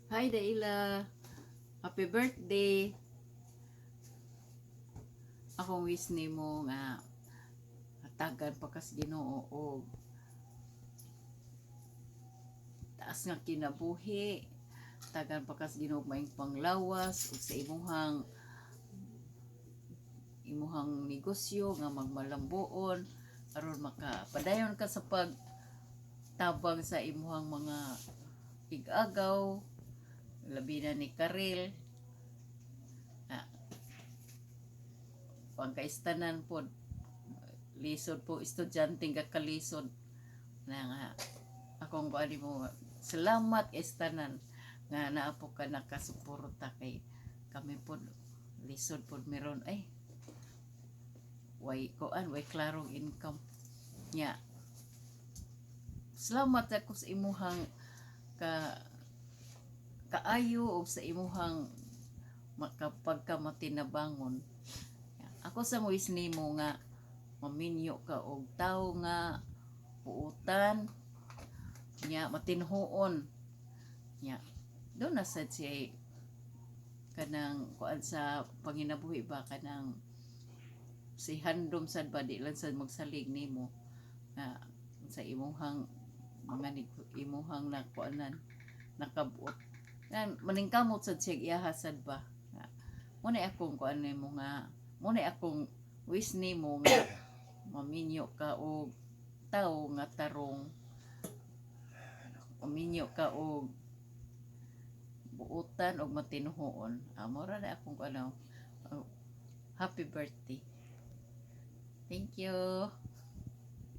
Hi Daila, happy birthday. Akong wish nimo nga hatagan pa kas Ginoo og taas nga kinabuhi. Hatagan pa kas Ginoo maing panglawas ug sa imuhang negosyo nga magmalambuon aron makapadayon ka sa pagtabang sa imuhang mga igagaw, labi na ni Karel. Pangkaistanan po lisod po estudyante nga kalisod na nga akong kuani mo salamat istanan nga naapo ka nakasuporta kay kami po lisod po meron ay way klarong income nya. Salamat ako sa imuhang kaayo o sa imuhang pagkamatinabangon. Ako sa muis nimo nga maminyo ka og tao nga puutan nya matinhuon nya do na sad siya kanang kuan sa panginabuhi ba kanang si handom sad ba di lang sad magsalig nimo nga sa imuhang mga imuhang nakuanan nakabuot nan maningkamot sad siya iyaha sad ba muna akong kuan nimo nga muna akong wish nimo nga maminyo ka og tao nga tarong, maminyo ka og buutan og matinhuon. Mora na akong happy birthday. Thank you.